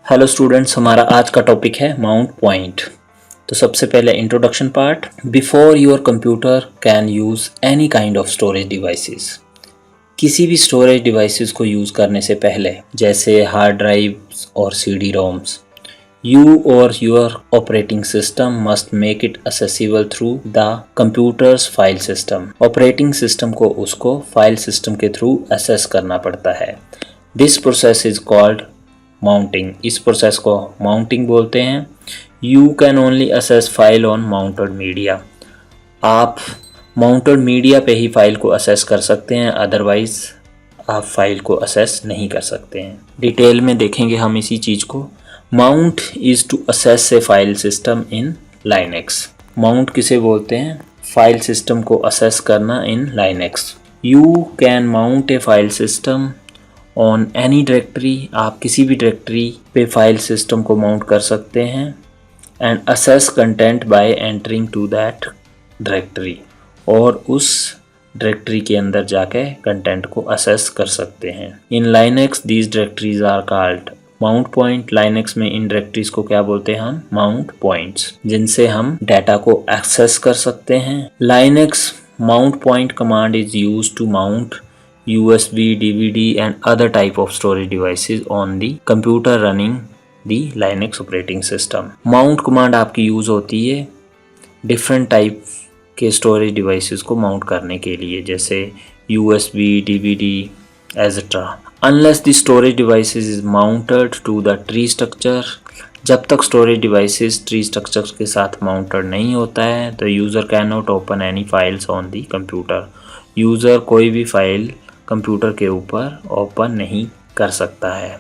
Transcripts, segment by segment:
Hello students, हमारा आज का टॉपिक है माउंट पॉइंट। तो सबसे पहले introduction part. Before your computer can use any kind of storage devices. किसी भी स्टोरेज डिवाइसेस को यूज़ करने से पहले, जैसे हार्ड ड्राइव्स और सीडी रोम्स, यू और your operating system must make it accessible through the computers file system. Operating system को उसको फाइल सिस्टम के थ्रू असेस करना पड़ता है। This process is called mounting. इस प्रोसेस को माउंटिंग बोलते हैं। You can only assess file on mounted media. आप माउंटेड मीडिया पे ही फाइल को असेस कर सकते हैं, अदरवाइज आप फाइल को असेस नहीं कर सकते हैं। डिटेल में देखेंगे हम इसी चीज़ को। Mount is to access a file system in Linux. Mount किसे बोलते हैं? फाइल सिस्टम को असेस करना in Linux. You can mount a file system on any directory. आप किसी भी डायरेक्टरी पे फाइल सिस्टम को माउंट कर सकते हैं। And access content by entering to that directory. और उस डायरेक्टरी के अंदर जाके कंटेंट को असेस कर सकते हैं। In Linux these directories are called mount point. Linux में इन डायरेक्टरीज को क्या बोलते हैं हम? माउंट पॉइंट्स, जिनसे हम डाटा को एक्सेस कर सकते हैं। Linux mount point command is used to mount USB, DVD and other type of storage devices on the computer running the Linux operating system. Mount command आपकी यूज़ होती है different type के storage devices को mount करने के लिए, जैसे USB, DVD, etc. Unless the storage devices is mounted to the tree structure, जब तक storage devices tree structure के साथ mounted नहीं होता है तो user cannot open any files on the computer. User कोई भी फाइल कंप्यूटर के ऊपर ओपन नहीं कर सकता है।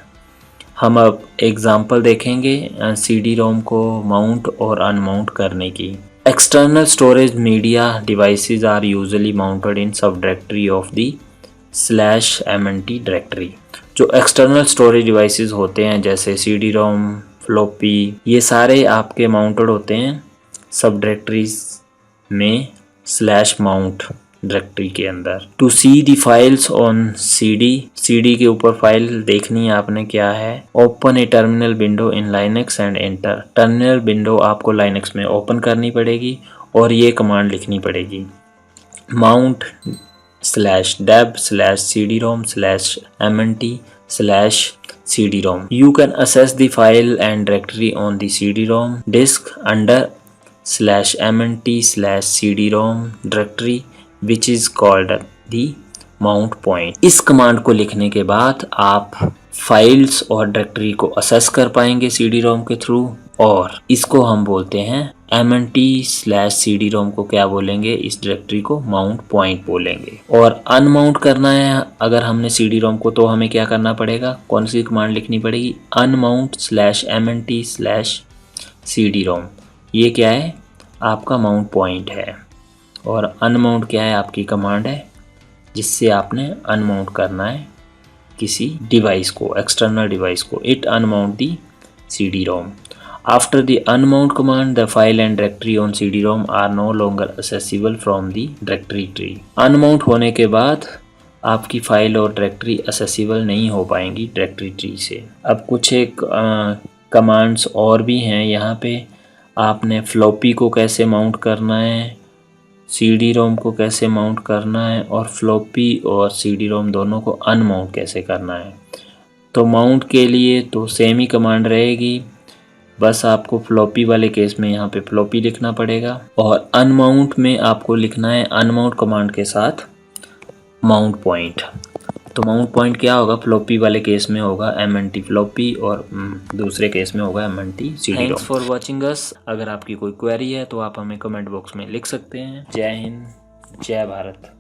हम अब एग्जाम्पल देखेंगे CD रोम को माउंट और अनमाउंट करने की। External storage media devices are usually mounted in sub directory of the /MNT directory. जो एक्सटर्नल स्टोरेज डिवाइसेस होते हैं जैसे CD रोम, फ्लॉपी, ये सारे आपके माउंटेड होते हैं सब डायरेक्टरीज में /माउंट डायरेक्टरी के अंदर। To see the files on CD के ऊपर फाइल देखनी है आपने क्या है। Open a terminal window in Linux and enter. Terminal window आपको लाइनेक्स में ओपन करनी पड़ेगी और ये कमांड लिखनी पड़ेगी, mount /deb/cd-rom/mnt/cd-rom। You can access the file and directory on the CD-rom disk under /mnt/cd-rom directory which is called the mount point। इस command को लिखने के बाद आप फाइल्स और डायरेक्टरी को असेस कर पाएंगे CD-ROM के थ्रू, और इसको हम बोलते हैं MNT/CD-ROM को क्या बोलेंगे? इस डायरेक्टरी को माउंट पॉइंट बोलेंगे। और अनमाउंट करना है अगर हमने CD-ROM को, तो हमें क्या करना पड़ेगा? कौन सी कमांड लिखनी पड़ेगी? unmount/MNT/CD-ROM। ये क्या है? आपका माउंट पॉइंट है। और अनमाउंट क्या है? आपकी कमांड है जिससे आपने अनमाउंट करना है किसी डिवाइस को, एक्सटर्नल डिवाइस को। It unmount the CD-ROM। After the unmount command the file and directory on CD-ROM are no longer accessible from the directory tree. Unmount होने के बाद आपकी फाइल और डायरेक्टरी असेसिबल नहीं हो पाएंगी डायरेक्टरी ट्री से। अब कुछ एक कमांड्स और भी हैं यहाँ पे। आपने फ्लॉपी को कैसे माउंट करना है, CD-ROM को कैसे माउंट करना है, और फ्लॉपी और CD-ROM दोनों को अनमाउंट कैसे करना है। तो माउंट के लिए तो सेम ही कमांड रहेगी, बस आपको फ्लॉपी वाले केस में यहाँ पे फ्लॉपी लिखना पड़ेगा, और अनमाउंट में आपको लिखना है अनमाउंट कमांड के साथ माउंट पॉइंट। तो माउंट पॉइंट क्या होगा? फ्लॉपी वाले केस में होगा MNT फ्लॉपी और दूसरे केस में होगा MNT CD-ROM। Thanks for watching us. अगर आपकी कोई क्वेरी है तो आप हमें कमेंट बॉक्स में लिख सकते हैं। जय हिंद, जय भारत।